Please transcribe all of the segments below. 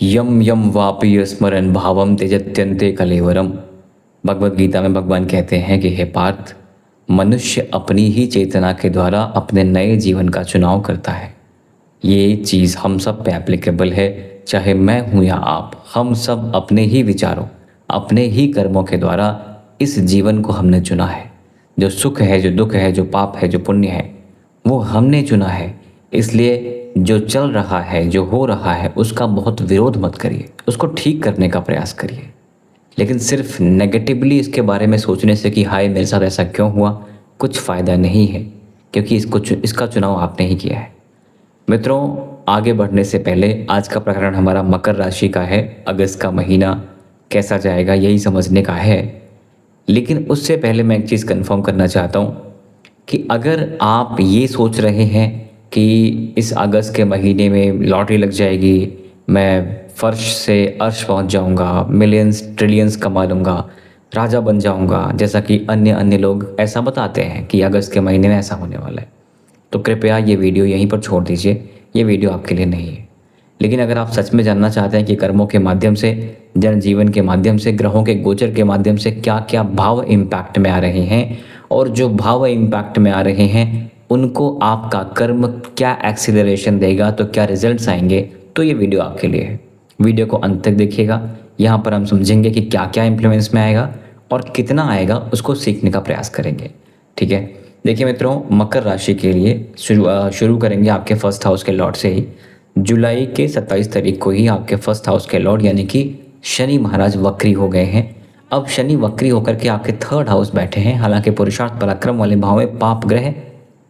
यम यम वापि स्मरण भावम त्यजत्यन्ते कलेवरम। भगवत गीता में भगवान कहते हैं कि हे पार्थ, मनुष्य अपनी ही चेतना के द्वारा अपने नए जीवन का चुनाव करता है। ये चीज़ हम सब पे एप्लीकेबल है, चाहे मैं हूँ या आप। हम सब अपने ही विचारों, अपने ही कर्मों के द्वारा इस जीवन को हमने चुना है। जो सुख है, जो दुख है, जो पाप है, जो पुण्य है, वो हमने चुना है। इसलिए जो चल रहा है, जो हो रहा है, उसका बहुत विरोध मत करिए, उसको ठीक करने का प्रयास करिए। लेकिन सिर्फ नेगेटिवली इसके बारे में सोचने से कि हाय मेरे साथ ऐसा क्यों हुआ, कुछ फ़ायदा नहीं है, क्योंकि इसका चुनाव आपने ही किया है। मित्रों, आगे बढ़ने से पहले आज का प्रकरण हमारा मकर राशि का है। अगस्त का महीना कैसा जाएगा यही समझने का है। लेकिन उससे पहले मैं एक चीज़ कंफर्म करना चाहता हूँ कि अगर आप ये सोच रहे हैं कि इस अगस्त के महीने में लॉटरी लग जाएगी, मैं फर्श से अर्श पहुंच जाऊंगा, मिलियंस ट्रिलियंस कमा लूँगा, राजा बन जाऊंगा, जैसा कि अन्य अन्य लोग ऐसा बताते हैं कि अगस्त के महीने में ऐसा होने वाला है, तो कृपया ये वीडियो यहीं पर छोड़ दीजिए। ये वीडियो आपके लिए नहीं है। लेकिन अगर आप सच में जानना चाहते हैं कि कर्मों के माध्यम से, जनजीवन के माध्यम से, ग्रहों के गोचर के माध्यम से क्या क्या भाव इम्पैक्ट में आ रहे हैं, और जो भाव इम्पैक्ट में आ रहे हैं उनको आपका कर्म क्या एक्सीलरेशन देगा, तो क्या रिजल्ट्स आएंगे, तो ये वीडियो आपके लिए है। वीडियो को अंत तक देखिएगा। यहाँ पर हम समझेंगे कि क्या क्या इम्प्लीमेंट्स में आएगा और कितना आएगा, उसको सीखने का प्रयास करेंगे। ठीक है, देखिए मित्रों, मकर राशि के लिए शुरू करेंगे आपके फर्स्ट हाउस के लॉर्ड से ही। जुलाई के 27 तारीख को ही आपके फर्स्ट हाउस के लॉर्ड यानी कि शनि महाराज वक्री हो गए हैं। अब शनि वक्री होकर के आपके थर्ड हाउस बैठे हैं। हालांकि पुरुषार्थ पराक्रम वाले भाव में पाप ग्रह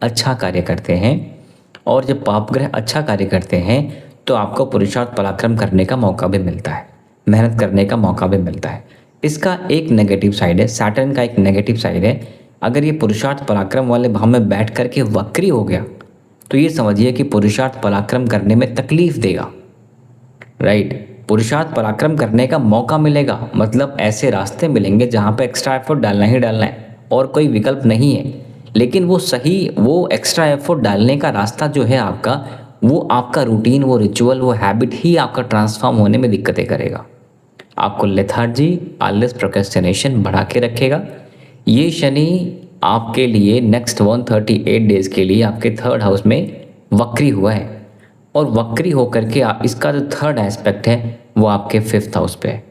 अच्छा कार्य करते हैं, और जब पाप ग्रह अच्छा कार्य करते हैं तो आपको पुरुषार्थ पराक्रम करने का मौका भी मिलता है, मेहनत करने का मौका भी मिलता है। इसका एक नेगेटिव साइड है, सैटर्न का एक नेगेटिव साइड है। अगर ये पुरुषार्थ पराक्रम वाले भाव में बैठ करके वक्री हो गया तो ये समझिए कि पुरुषार्थ पराक्रम करने में तकलीफ देगा। राइट, पुरुषार्थ पराक्रम करने का मौका मिलेगा, मतलब ऐसे रास्ते मिलेंगे जहाँ पे एक्स्ट्रा एफर्ट डालना ही डालना है और कोई विकल्प नहीं है। लेकिन वो एक्स्ट्रा एफर्ट डालने का रास्ता जो है आपका, वो आपका रूटीन, वो रिचुअल, वो हैबिट ही आपका ट्रांसफॉर्म होने में दिक्कतें करेगा। आपको लेथार्जी, आलस, प्रोक्रेस्टिनेशन बढ़ा के रखेगा। ये शनि आपके लिए नेक्स्ट 138 डेज के लिए आपके थर्ड हाउस में वक्री हुआ है, और वक्री होकर के इसका जो थर्ड एस्पेक्ट है वो आपके फिफ्थ हाउस पे है,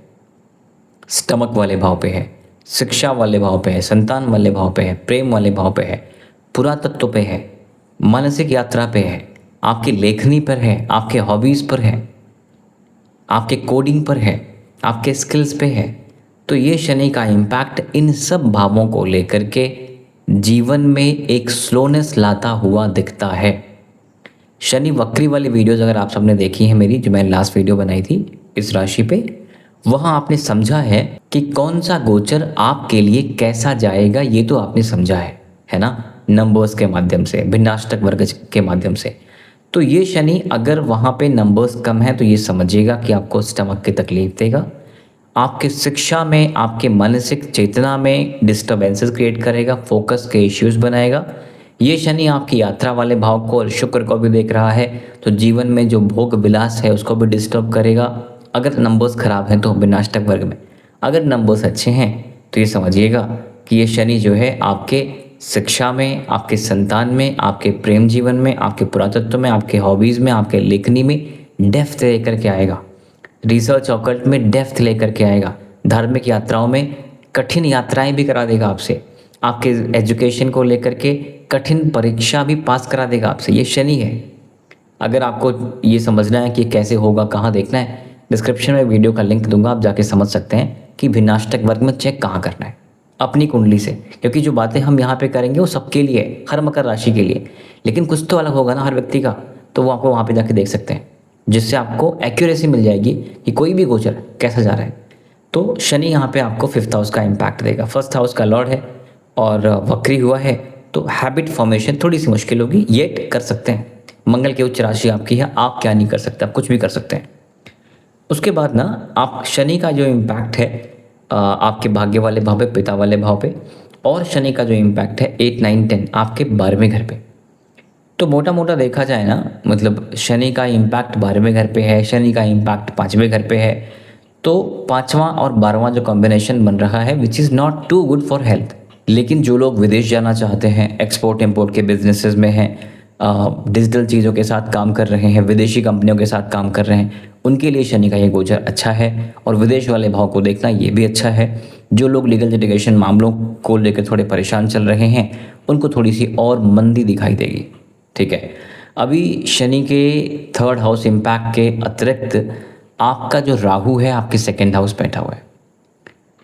स्टमक वाले भाव पे है, शिक्षा वाले भाव पे है, संतान वाले भाव पे है, प्रेम वाले भाव पे है, पुरातत्व पे है, मानसिक यात्रा पे है, आपकी लेखनी पर है, आपके हॉबीज़ पर है, आपके कोडिंग पर है, आपके स्किल्स पे है। तो ये शनि का इम्पैक्ट इन सब भावों को लेकर के जीवन में एक स्लोनेस लाता हुआ दिखता है। शनि वक्री वाली वीडियोज़ अगर आप सबने देखी है मेरी, जो मैंने लास्ट वीडियो बनाई थी इस राशि पे, वहाँ आपने समझा है कि कौन सा गोचर आपके लिए कैसा जाएगा, ये तो आपने समझा है ना, नंबर्स के माध्यम से, भिन्नाष्टक वर्ग के माध्यम से। तो ये शनि अगर वहाँ पे नंबर्स कम है तो ये समझिएगा कि आपको स्टमक की तकलीफ देगा, आपके शिक्षा में, आपके मानसिक चेतना में डिस्टर्बेंसेस क्रिएट करेगा, फोकस के इश्यूज बनाएगा। ये शनि आपकी यात्रा वाले भाव को और शुक्र को भी देख रहा है, तो जीवन में जो भोग विलास है उसको भी डिस्टर्ब करेगा। अगर नंबर्स खराब हैं तो विनाशक वर्ग में, अगर नंबर्स अच्छे हैं तो ये समझिएगा कि ये शनि जो है आपके शिक्षा में, आपके संतान में, आपके प्रेम जीवन में, आपके पुरातत्व में, आपके हॉबीज़ में, आपके लेखनी में डेप्थ लेकर के आएगा, रिसर्च ऑकल्ट में डेप्थ लेकर के आएगा, धार्मिक यात्राओं में कठिन यात्राएं भी करा देगा आपसे, आपके एजुकेशन को लेकर के कठिन परीक्षा भी पास करा देगा आपसे। ये शनि है। अगर आपको ये समझना है कि कैसे होगा, कहाँ देखना है, डिस्क्रिप्शन में वीडियो का लिंक दूंगा, आप जाके समझ सकते हैं कि भिन्नाष्टक वर्ग में चेक कहाँ करना है अपनी कुंडली से। क्योंकि जो बातें हम यहाँ पे करेंगे वो सबके लिए है, हर मकर राशि के लिए, लेकिन कुछ तो अलग होगा ना हर व्यक्ति का, तो वो आपको वहाँ पे जाके देख सकते हैं, जिससे आपको एक्यूरेसी मिल जाएगी कि कोई भी गोचर कैसा जा रहा है। तो शनि यहाँ पे आपको फिफ्थ हाउस का इम्पैक्ट देगा, फर्स्ट हाउस का लॉर्ड है और वक्री हुआ है, तो हैबिट फॉर्मेशन थोड़ी सी मुश्किल होगी, येट कर सकते हैं। मंगल की उच्च राशि आपकी है, आप क्या नहीं कर सकते, आप कुछ भी कर सकते हैं। उसके बाद ना आप शनि का जो इम्पैक्ट है आपके भाग्य वाले भाव पे, पिता वाले भाव पे, और शनि का जो इम्पैक्ट है 8, 9, 10 आपके 12वें घर पे। तो मोटा मोटा देखा जाए ना, मतलब शनि का इम्पैक्ट 12वें घर पे है, शनि का इम्पैक्ट 5वें घर पे है, तो 5वां और 12वां जो कॉम्बिनेशन बन रहा है which is not too good for health. लेकिन जो लोग विदेश जाना चाहते हैं, एक्सपोर्ट इम्पोर्ट के बिजनेसेस में हैं, डिजिटल चीज़ों के साथ काम कर रहे हैं, विदेशी कंपनियों के साथ काम कर रहे हैं, उनके लिए शनि का ये गोचर अच्छा है। और विदेश वाले भाव को देखना ये भी अच्छा है। जो लोग लीगल लिटिगेशन मामलों को लेकर थोड़े परेशान चल रहे हैं, उनको थोड़ी सी और मंदी दिखाई देगी। ठीक है, अभी शनि के 3rd हाउस इम्पैक्ट के अतिरिक्त आपका जो राहु है आपके 2nd हाउस बैठा हुआ है।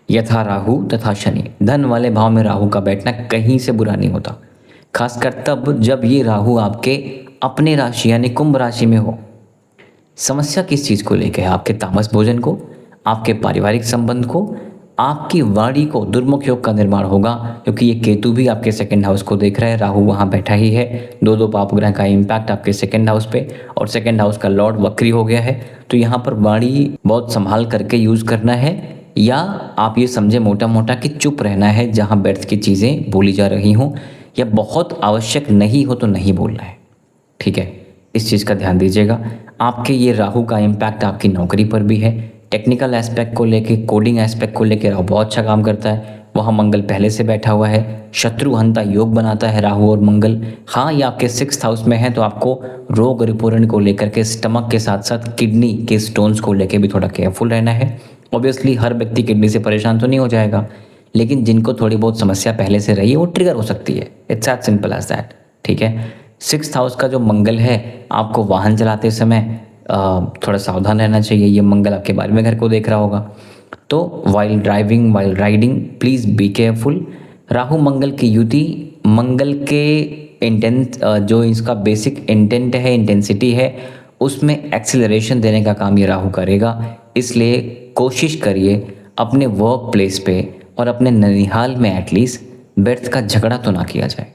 यथा राहु तथा शनि, धन वाले भाव में राहु का बैठना कहीं से बुरा नहीं होता, खासकर तब जब ये राहु आपके अपने राशि यानी कुंभ राशि में हो। समस्या किस चीज़ को लेकर है? आपके तामस भोजन को, आपके पारिवारिक संबंध को, आपकी वाणी को, दुर्मुख योग का निर्माण होगा, क्योंकि ये केतु भी आपके 2nd हाउस को देख रहा है, राहु वहाँ बैठा ही है। दो पाप ग्रह का इम्पैक्ट आपके 2nd हाउस पे, और 2nd हाउस का लॉर्ड वक्री हो गया है। तो यहाँ पर वाणी बहुत संभाल करके यूज़ करना है, या आप ये समझे मोटा मोटा कि चुप रहना है जहाँ व्यर्थ की चीज़ें बोली जा रही हों, या बहुत आवश्यक नहीं हो तो नहीं बोलना है। ठीक है, इस चीज़ का ध्यान दीजिएगा। आपके ये राहु का इम्पैक्ट आपकी नौकरी पर भी है। टेक्निकल एस्पेक्ट को लेके, कोडिंग एस्पेक्ट को लेके राहु बहुत अच्छा काम करता है। वहाँ मंगल पहले से बैठा हुआ है, शत्रुहंता योग बनाता है राहु और मंगल। हाँ, ये आपके 6th हाउस में है, तो आपको रोग रिपोर्ट को लेकर के, स्टमक के साथ साथ किडनी के स्टोन्स को लेकर भी थोड़ा केयरफुल रहना है। ऑब्वियसली हर व्यक्ति किडनी से परेशान तो नहीं हो जाएगा, लेकिन जिनको थोड़ी बहुत समस्या पहले से रही है वो ट्रिगर हो सकती है। It's as simple as that. ठीक है, 6th हाउस का जो मंगल है, आपको वाहन चलाते समय थोड़ा सावधान रहना चाहिए। ये मंगल आपके 12वें घर को देख रहा होगा, तो while driving, while riding, please be careful. Rahu Mangal की युति, मंगल के इंटेंट, जो इसका बेसिक इंटेंट है, इंटेंसिटी है, उसमें एक्सेलरेशन देने का काम ये राहु करेगा। इसलिए कोशिश करिए अपने वर्क प्लेस पे और अपने ननिहाल में एटलीस्ट व्यर्थ का झगड़ा तो ना किया जाए।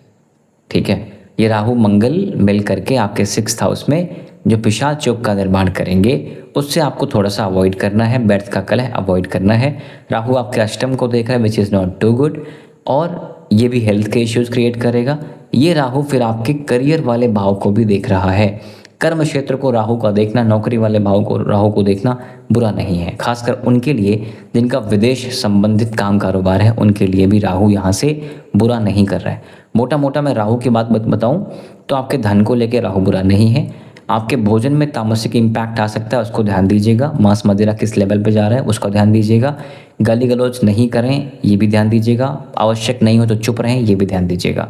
ठीक है, ये राहु मंगल मिल करके आपके 6th हाउस में जो पिशाच योग का निर्माण करेंगे, उससे आपको थोड़ा सा अवॉइड करना है, व्यर्थ का कलह अवॉइड करना है। राहु आपके अष्टम को देख रहा है, which is not too good, और ये भी हेल्थ के इश्यूज क्रिएट करेगा। ये राहु फिर आपके करियर वाले भाव को भी देख रहा है। कर्म क्षेत्र को राहु का देखना, नौकरी वाले भाव को राहु को देखना बुरा नहीं है, खासकर उनके लिए जिनका विदेश संबंधित काम कारोबार है, उनके लिए भी राहु यहाँ से बुरा नहीं कर रहा है। मोटा मोटा मैं राहु की बात बताऊँ तो आपके धन को लेकर राहु बुरा नहीं है। आपके भोजन में तामसिक इम्पैक्ट आ सकता है, उसको ध्यान दीजिएगा। मांस मदिरा किस लेवल पे जा रहा है उसका ध्यान दीजिएगा। गाली गलौज नहीं करें, ये भी ध्यान दीजिएगा। आवश्यक नहीं हो तो चुप रहें, ये भी ध्यान दीजिएगा।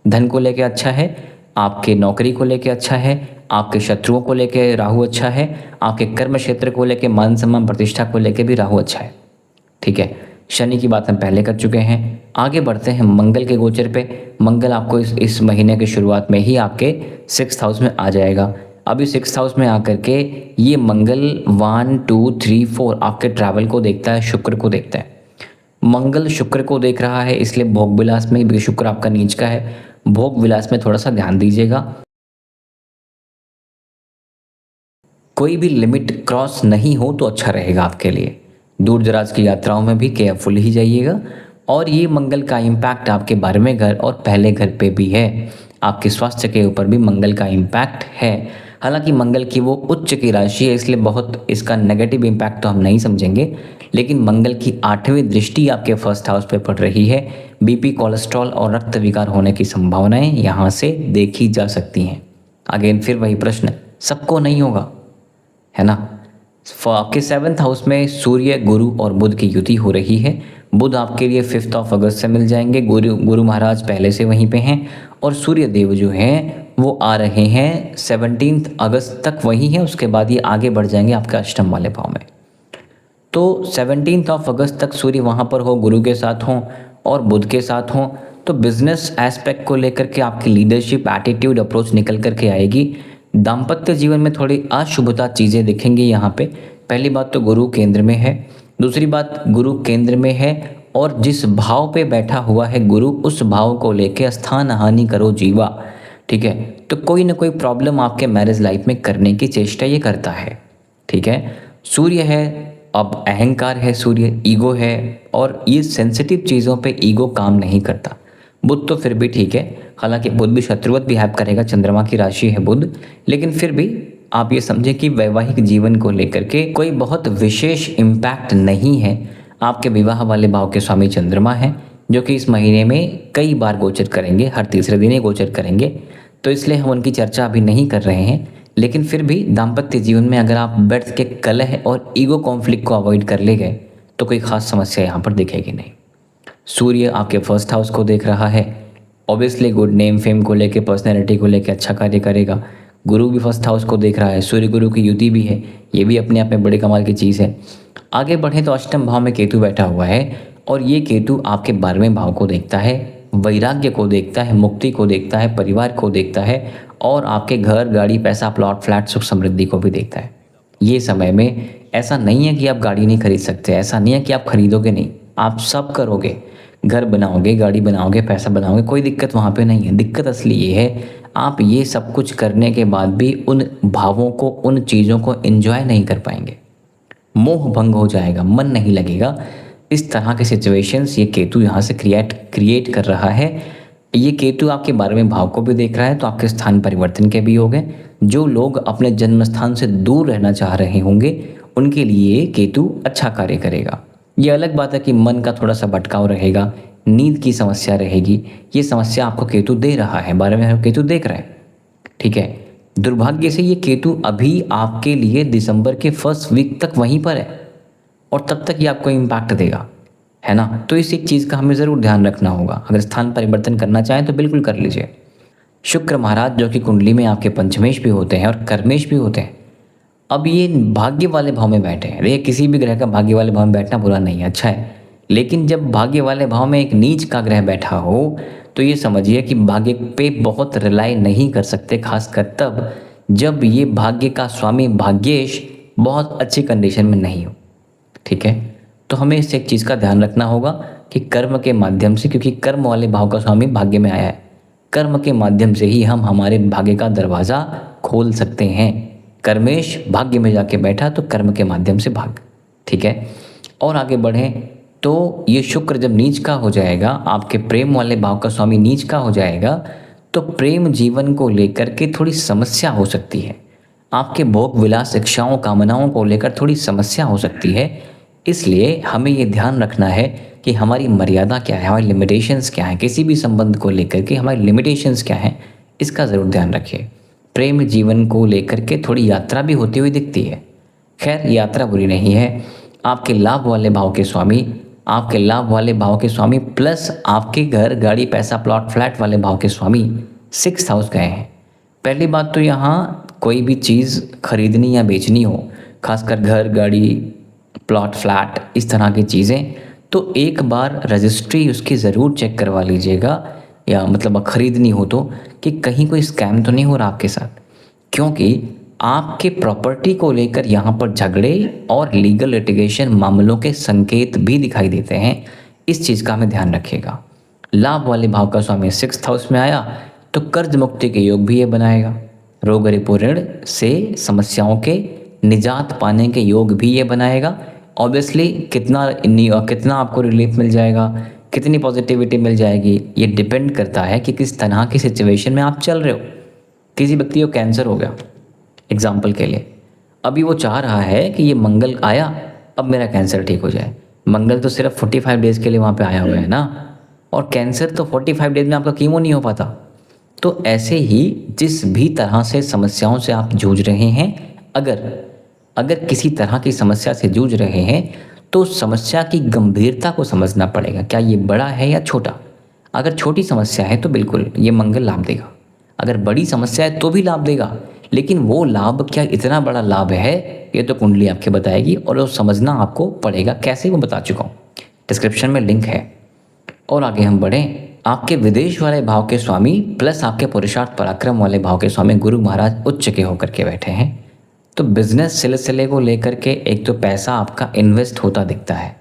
धन को लेके अच्छा है, आपके नौकरी को लेके अच्छा है, आपके शत्रुओं को लेके राहु अच्छा है, आपके कर्म क्षेत्र को लेके, मान सम्मान प्रतिष्ठा को लेके भी राहु अच्छा है। ठीक है, शनि की बात हम पहले कर चुके हैं। आगे बढ़ते हैं मंगल के गोचर पे। मंगल आपको इस महीने की शुरुआत में ही आपके 6th हाउस में आ जाएगा। अभी 6th हाउस में आकर के ये मंगल 1 2 3 4 आपके ट्रैवल को देखता है, शुक्र को देखता है। मंगल शुक्र को देख रहा है, इसलिए भोग विलास में भी, शुक्र आपका नीच का है, भोग विलास में थोड़ा सा ध्यान दीजिएगा। कोई भी लिमिट क्रॉस नहीं हो तो अच्छा रहेगा आपके लिए। दूर दराज की यात्राओं में भी केयरफुल ही जाइएगा। और ये मंगल का इम्पैक्ट आपके 12वें घर और पहले घर पे भी है। आपके स्वास्थ्य के ऊपर भी मंगल का इम्पैक्ट है। हालांकि मंगल की वो उच्च की राशि है, इसलिए बहुत इसका नेगेटिव इम्पैक्ट तो हम नहीं समझेंगे, लेकिन मंगल की 8वीं दृष्टि आपके 1st हाउस पे पड़ रही है। बीपी, कोलेस्ट्रॉल और रक्त विकार होने की संभावनाएं यहाँ से देखी जा सकती हैं। अगेन फिर वही प्रश्न, सबको नहीं होगा, है ना। आपके 7th हाउस में सूर्य, गुरु और बुध की युति हो रही है। बुध आपके लिए 5 अगस्त से मिल जाएंगे। गुरु महाराज पहले से वहीं पे हैं, और सूर्य देव जो हैं वो आ रहे हैं 17 अगस्त तक वहीं हैं। उसके बाद ये आगे बढ़ जाएंगे आपके अष्टम वाले भाव में। तो 17 अगस्त तक सूर्य वहाँ पर हो, गुरु के साथ हों और बुध के साथ हों, तो बिजनेस एस्पेक्ट को लेकर के आपकी लीडरशिप, एटीट्यूड, अप्रोच निकल करके आएगी। दाम्पत्य जीवन में थोड़ी अशुभता चीज़ें दिखेंगी यहाँ पे। पहली बात तो गुरु केंद्र में है, दूसरी बात गुरु केंद्र में है और जिस भाव पे बैठा हुआ है गुरु, उस भाव को लेके स्थान हानि करो जीवा। ठीक है, तो कोई ना कोई प्रॉब्लम आपके मैरिज लाइफ में करने की चेष्टा ये करता है। ठीक है, सूर्य है, अब अहंकार है, सूर्य ईगो है, और ये सेंसिटिव चीज़ों पे ईगो काम नहीं करता। बुध तो फिर भी ठीक है, हालांकि बुध भी शत्रुवत बिहेव करेगा, चंद्रमा की राशि है बुध, लेकिन फिर भी आप ये समझें कि वैवाहिक जीवन को लेकर के कोई बहुत विशेष इम्पैक्ट नहीं है। आपके विवाह वाले भाव के स्वामी चंद्रमा हैं, जो कि इस महीने में कई बार गोचर करेंगे, हर तीसरे दिन ही गोचर करेंगे, तो इसलिए हम उनकी चर्चा अभी नहीं कर रहे हैं। लेकिन फिर भी दाम्पत्य जीवन में अगर आप बैठ के कलह और ईगो कॉन्फ्लिक्ट को अवॉइड कर ले गए तो कोई खास समस्या यहाँ पर दिखेगी नहीं। सूर्य आपके फर्स्ट हाउस को देख रहा है, ऑब्वियसली गुड नेम फेम को लेके, पर्सनैलिटी को लेके अच्छा कार्य करेगा। गुरु भी फर्स्ट हाउस को देख रहा है, सूर्य गुरु की युति भी है, ये भी अपने आप में बड़े कमाल की चीज़ है। आगे बढ़ें तो अष्टम भाव में केतु बैठा हुआ है और ये केतु आपके 12वें भाव को देखता है, वैराग्य को देखता है, मुक्ति को देखता है, परिवार को देखता है और आपके घर, गाड़ी, पैसा, प्लॉट, फ्लैट, सुख समृद्धि को भी देखता है। ये समय में ऐसा नहीं है कि आप गाड़ी नहीं खरीद सकते, ऐसा नहीं है कि आप खरीदोगे नहीं, आप सब करोगे, घर बनाओगे, गाड़ी बनाओगे, पैसा बनाओगे, कोई दिक्कत वहाँ पे नहीं है। दिक्कत असली ये है आप ये सब कुछ करने के बाद भी उन भावों को, उन चीज़ों को एंजॉय नहीं कर पाएंगे, मोह भंग हो जाएगा, मन नहीं लगेगा। इस तरह के सिचुएशंस ये केतु यहाँ से क्रिएट कर रहा है। ये केतु आपके 12वें भाव को भी देख रहा है, तो आपके स्थान परिवर्तन के भी हो गए। जो लोग अपने जन्म स्थान से दूर रहना चाह रहे होंगे उनके लिए केतु अच्छा कार्य करेगा। ये अलग बात है कि मन का थोड़ा सा भटकाव रहेगा, नींद की समस्या रहेगी, ये समस्या आपको केतु दे रहा है, 12वें केतु देख रहा है, ठीक है। दुर्भाग्य से ये केतु अभी आपके लिए दिसंबर के फर्स्ट वीक तक वहीं पर है और तब तक ये आपको इम्पैक्ट देगा, है ना। तो इस एक चीज़ का हमें ज़रूर ध्यान रखना होगा। अगर स्थान परिवर्तन करना चाहें तो बिल्कुल कर लीजिए। शुक्र महाराज जो कि कुंडली में आपके पंचमेश भी होते हैं और कर्मेश भी होते हैं, अब ये भाग्य वाले भाव में बैठे हैं। देखिए, किसी भी ग्रह का भाग्य वाले भाव में बैठना बुरा नहीं है, अच्छा है, लेकिन जब भाग्य वाले भाव में एक नीच का ग्रह बैठा हो तो ये समझिए कि भाग्य पे बहुत रिलाई नहीं कर सकते, खासकर तब जब ये भाग्य का स्वामी भाग्येश बहुत अच्छी कंडीशन में नहीं हो, ठीक है। तो हमें इस एक चीज़ का ध्यान रखना होगा कि कर्म के माध्यम से, क्योंकि कर्म वाले भाव का स्वामी भाग्य में आया है, कर्म के माध्यम से ही हम हमारे भाग्य का दरवाज़ा खोल सकते हैं। कर्मेश भाग्य में जाके बैठा तो कर्म के माध्यम से भाग, ठीक है। और आगे बढ़ें तो ये शुक्र जब नीच का हो जाएगा, आपके प्रेम वाले भाव का स्वामी नीच का हो जाएगा, तो प्रेम जीवन को लेकर के थोड़ी समस्या हो सकती है। आपके भोग विलास, इच्छाओं, कामनाओं को लेकर थोड़ी समस्या हो सकती है। इसलिए हमें ये ध्यान रखना है कि हमारी मर्यादा क्या है, हमारी लिमिटेशंस क्या है, किसी भी संबंध को लेकर के हमारी लिमिटेशंस क्या हैं, इसका ज़रूर ध्यान रखिए। प्रेम जीवन को लेकर के थोड़ी यात्रा भी होती हुई दिखती है। खैर, यात्रा बुरी नहीं है। आपके लाभ वाले भाव के स्वामी, आपके लाभ वाले भाव के स्वामी प्लस आपके घर, गाड़ी, पैसा, प्लॉट, फ्लैट वाले भाव के स्वामी 6th हाउस गए हैं। पहली बात तो यहाँ कोई भी चीज़ खरीदनी या बेचनी हो, खासकर घर, गाड़ी, प्लॉट, फ्लैट, इस तरह की चीज़ें, तो एक बार रजिस्ट्री उसकी ज़रूर चेक करवा लीजिएगा, या मतलब खरीदनी हो तो, कि कहीं कोई स्कैम तो नहीं हो रहा आपके साथ, क्योंकि आपके प्रॉपर्टी को लेकर यहाँ पर झगड़े और लीगल लिटिगेशन मामलों के संकेत भी दिखाई देते हैं। इस चीज़ का हमें ध्यान रखिएगा। लाभ वाले भाव का स्वामी 6th हाउस में आया तो कर्ज मुक्ति के योग भी ये बनाएगा, रोग रिपो ऋण से समस्याओं के निजात पाने के योग भी ये बनाएगा। ऑब्वियसली कितना आपको रिलीफ मिल जाएगा, कितनी पॉजिटिविटी मिल जाएगी, ये डिपेंड करता है कि किस तरह की सिचुएशन में आप चल रहे हो। किसी व्यक्ति को कैंसर हो गया एग्जाम्पल के लिए, अभी वो चाह रहा है कि ये मंगल आया अब मेरा कैंसर ठीक हो जाए। मंगल तो सिर्फ 45 डेज़ के लिए वहाँ पे आया हुआ है ना, और कैंसर तो 45 डेज़ में आपका कीमो नहीं हो पाता। तो ऐसे ही जिस भी तरह से समस्याओं से आप जूझ रहे हैं, अगर किसी तरह की समस्या से जूझ रहे हैं तो समस्या की गंभीरता को समझना पड़ेगा। क्या ये बड़ा है या छोटा? अगर छोटी समस्या है तो बिल्कुल ये मंगल लाभ देगा, अगर बड़ी समस्या है तो भी लाभ देगा, लेकिन वो लाभ क्या इतना बड़ा लाभ है ये तो कुंडली आपके बताएगी, और वो समझना आपको पड़ेगा। कैसे, वो बता चुका हूँ, डिस्क्रिप्शन में लिंक है। और आगे हम बढ़ें, आपके विदेश वाले भाव के स्वामी प्लस आपके पुरुषार्थ पराक्रम वाले भाव के स्वामी गुरु महाराज उच्च के होकर के बैठे हैं। तो बिजनेस सिलसिले को लेकर के एक तो पैसा आपका इन्वेस्ट होता दिखता है,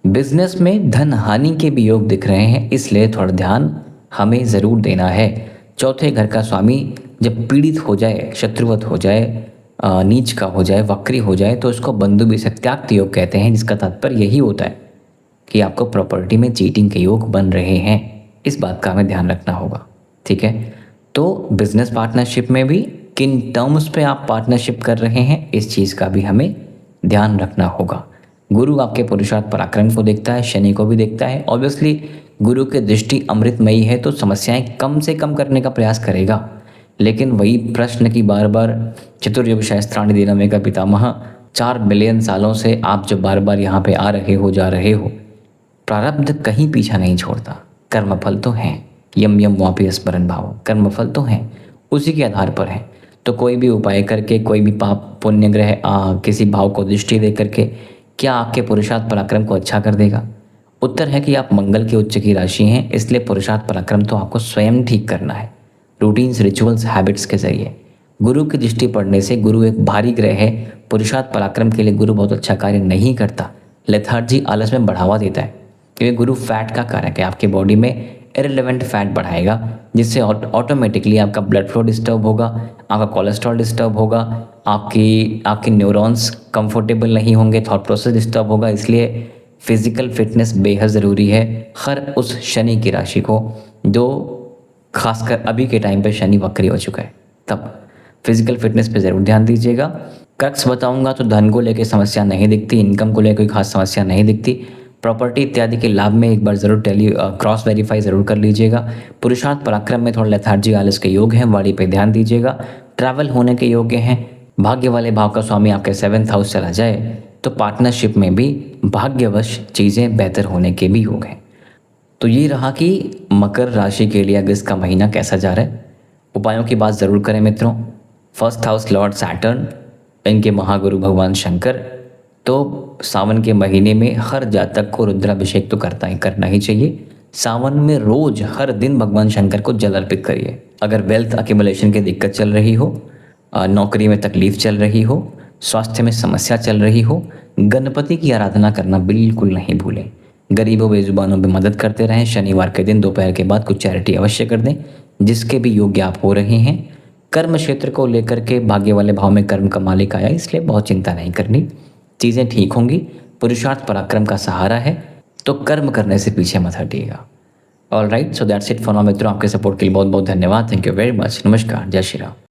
बिजनेस में धन हानि के भी योग दिख रहे हैं, इसलिए थोड़ा ध्यान हमें ज़रूर देना है। चौथे घर का स्वामी जब पीड़ित हो जाए, शत्रुवत हो जाए, नीच का हो जाए, वक्री हो जाए, तो उसको बंधु विसत्याग योग कहते हैं, जिसका तात्पर्य यही होता है कि आपको प्रॉपर्टी में चीटिंग के योग बन रहे हैं। इस बात का हमें ध्यान रखना होगा, ठीक है। तो बिजनेस पार्टनरशिप में भी किन टर्म्स पे आप पार्टनरशिप कर रहे हैं, इस चीज़ का भी हमें ध्यान रखना होगा। गुरु आपके पुरुषार्थ पराक्रम को देखता है, शनि को भी देखता है। ऑब्वियसली गुरु की दृष्टि अमृतमयी है तो समस्याएं कम से कम करने का प्रयास करेगा, लेकिन वही प्रश्न की बार बार चतुर्युग शास्त्राणि दीनमे का पितामह 4 बिलियन सालों से आप जो बार बार यहाँ पे आ रहे हो जा रहे हो, प्रारब्ध कहीं पीछा नहीं छोड़ता। कर्मफल तो हैं, यम यम वापी स्मरण भाव, कर्मफल तो हैं, उसी के आधार पर है। तो कोई भी उपाय करके, कोई भी पाप पुण्य ग्रह किसी भाव को दृष्टि दे करके क्या आपके पुरुषार्थ पराक्रम को अच्छा कर देगा? उत्तर है कि आप मंगल के उच्च की राशि हैं, इसलिए पुरुषार्थ पराक्रम तो आपको स्वयं ठीक करना है, रूटीन्स, रिचुअल्स, हैबिट्स के जरिए। गुरु की दृष्टि पड़ने से, गुरु एक भारी ग्रह है, पुरुषार्थ पराक्रम के लिए गुरु बहुत अच्छा कार्य नहीं करता, लेथार्जी, आलस में बढ़ावा देता है। क्योंकि गुरु फैट का कारक है, आपके बॉडी में इररिलेवेंट फैट बढ़ाएगा, जिससे ऑटोमेटिकली आपका ब्लड फ्लो डिस्टर्ब होगा, आपका कोलेस्ट्रॉल डिस्टर्ब होगा, आपके न्यूरॉन्स कंफर्टेबल नहीं होंगे, थॉट प्रोसेस डिस्टर्ब होगा। इसलिए फिजिकल फिटनेस बेहद ज़रूरी है हर उस शनि की राशि को, जो खासकर अभी के टाइम पे शनि वक्री हो चुका है, तब फिजिकल फिटनेस पे ज़रूर ध्यान दीजिएगा। क्रक्स बताऊंगा तो धन को लेकर समस्या नहीं दिखती, इनकम को लेकर कोई खास समस्या नहीं दिखती। प्रॉपर्टी इत्यादि के लाभ में एक बार ज़रूर क्रॉस वेरीफाई ज़रूर कर लीजिएगा। पुरुषार्थ पराक्रम में थोड़ा लेथार्जी, आलस के योग हैं, वाणी पे ध्यान दीजिएगा। ट्रैवल होने के योग्य हैं। भाग्य वाले भाव का स्वामी आपके 7th हाउस चला जाए तो पार्टनरशिप में भी भाग्यवश चीज़ें बेहतर होने के भी योग हैं। तो ये रहा कि मकर राशि के लिए अगस्त का महीना कैसा जा रहा है। उपायों की बात ज़रूर करें मित्रों। 1st हाउस लॉर्ड सैटर्न, इनके महागुरु भगवान शंकर, तो सावन के महीने में हर जातक को रुद्राभिषेक तो करना ही चाहिए। सावन में रोज हर दिन भगवान शंकर को जल अर्पित करिए। अगर वेल्थ अक्यूमुलेशन की दिक्कत चल रही हो, नौकरी में तकलीफ चल रही हो, स्वास्थ्य में समस्या चल रही हो, गणपति की आराधना करना बिल्कुल नहीं भूलें। गरीबों बेजुबानों में मदद करते रहें। शनिवार के दिन दोपहर के बाद कुछ चैरिटी अवश्य कर दें, जिसके भी योग्य आप हो रहे हैं। कर्म क्षेत्र को लेकर के भाग्य वाले भाव में कर्म का मालिक आया, इसलिए बहुत चिंता नहीं करनी, चीज़ें ठीक होंगी। पुरुषार्थ पराक्रम का सहारा है, तो कर्म करने से पीछे मत हटिएगा। All right, so that's it for now मित्रों। आपके सपोर्ट के लिए बहुत बहुत धन्यवाद। Thank you very much. नमस्कार, जय श्री राम।